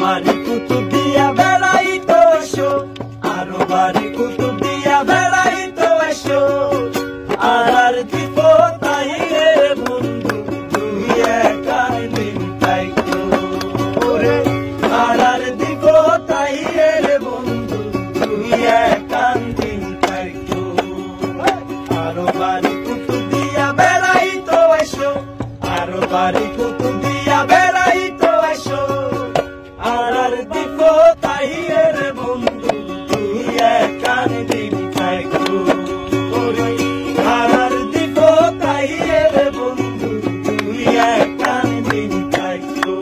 বাড়ি কুতুব দিয়া বেড়াইতো এসো, আরো বাড়ি কুতুব দিয়া বেড়াইতো এসো। আর দিব তাই রে বন্ধু তুই একাই দিন তাইতো, ওরে আর দিব তাই রে বন্ধু তুই একাই দিন তাইতো। আরো বাড়ি কুতুব দিয়া বেড়াইতো এসো, আরো বাড়ি কুতুব দিয়া বেড়াইতো এসো। আর দিব তাই রে বন্ধু তুই একাই দিন তাইতো, ওরে আর দিব তাই রে বন্ধু তুই একাই দিন তাইতো।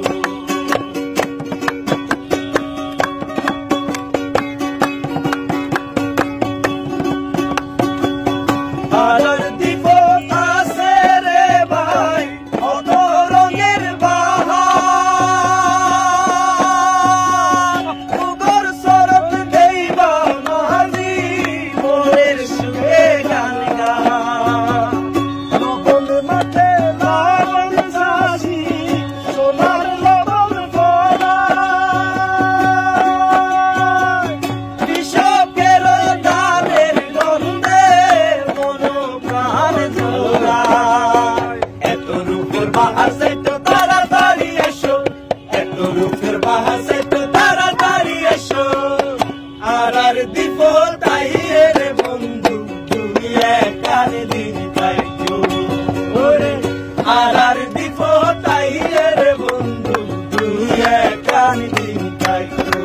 আর দিব আছে রে ভাই কত রঙের বাহার, উগর শরৎ দেইবা মাঝি মনের সুরে গান গান। লবণ মাঠে লবণ চাষি সোনার লবণ ফলায়, কৃষকের ধানের গন্ধে মন প্রাণ জোড়ায়। এত রূপের বাহার চাইতো তাড়াতাড়ি এসো, এত রূপের বাহার চাইতো তাড়াতাড়ি এসো। আর দিব তাই রে বন্ধু তুই একাই দিন তাইতো, ওরে আর দিব তাই রে বন্ধু তুই একাই দিন তাইতো।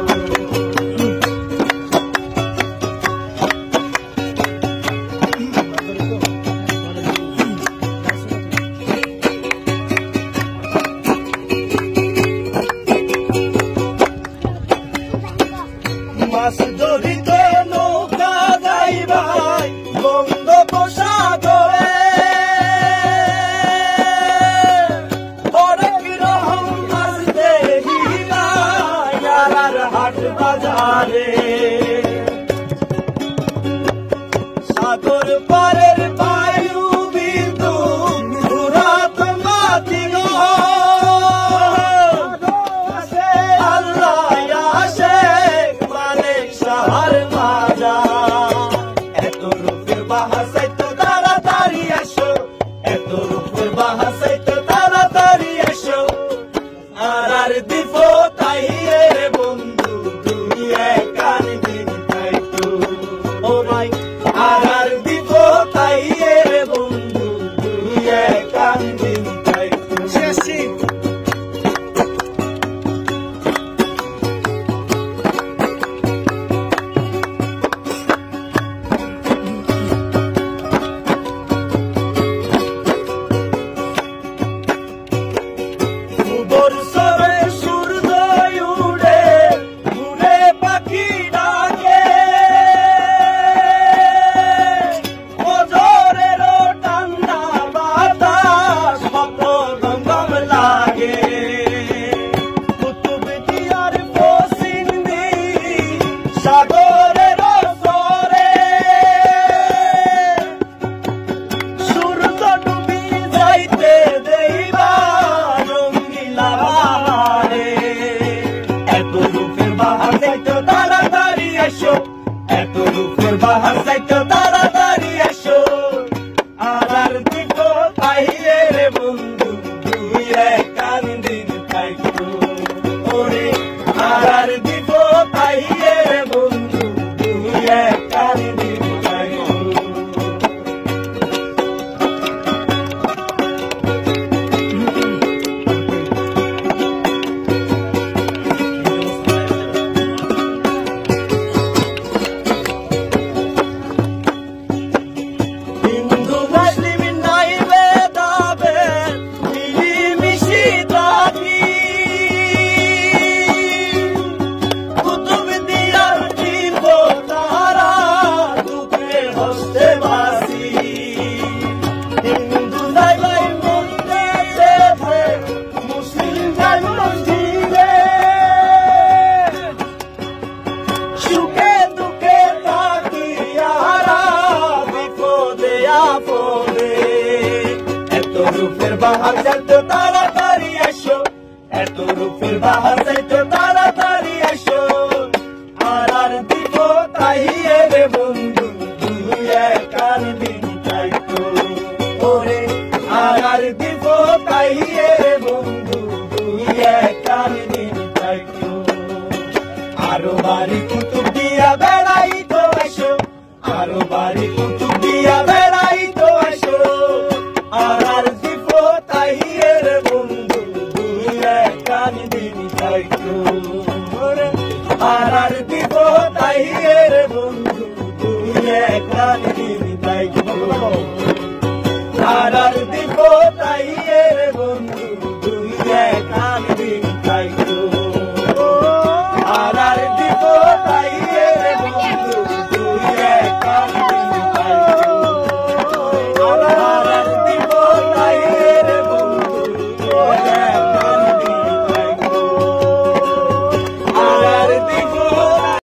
মাছ ধরিত নৌকা যাইবাই বঙ্গোপসাগরে, অনেক রকম মাছ দেখিবাই আর হাট বাজারে। সাগর পারের বায়ু বিদ্যুৎ ঘুরাত মাটি গো, আল্লাহ আসে মালিক সাহার বাজার। এত রূপের বাহার চাইতো তাড়াতাড়ি এসো, এত রূপের বাহার চাইতো তাড়াতাড়ি এসো। আর দিব তাই রে বন্ধু তুই একাই দিন তাইতো, ও ভাই আর দিব তাই রে বন্ধু তুই একাই দিন তাইতো। উগর সরে সূর্য উড়ে ঘুরে পাখি ডাকে, ওজরের ঠান্ডা বাতাস গঙ্গম লাগে। কুতুব দিয়ার পশ্চিম দিক সাগরের সরে, সূর্য ডুবি যাইতে দেইবা রঙ্গিলা বাহারে। এত রূপের বাহার চাইতো তাড়াতাড়ি এসো, এত রূপের বাহার চাইতো তাড়াতাড়ি এসো। আর দিব তাই রে বন্ধু তুই একাই দিন তাইতো, ওরে আর দিব তাই রে বন্ধু তুই একাই দিন তাইতো। আরো বাড়ি কুতুব দিয়া বেড়াইতো আসো, আরো বাড়ি কুতুব দিয়া বেড়াইতো আসো। আর দিব তাহিরের বন্ধু দুই একখান দিন চাইতো, আর দিব তাহিরের বন্ধু দুই একখান দিন চাইতো, আর দিব তাই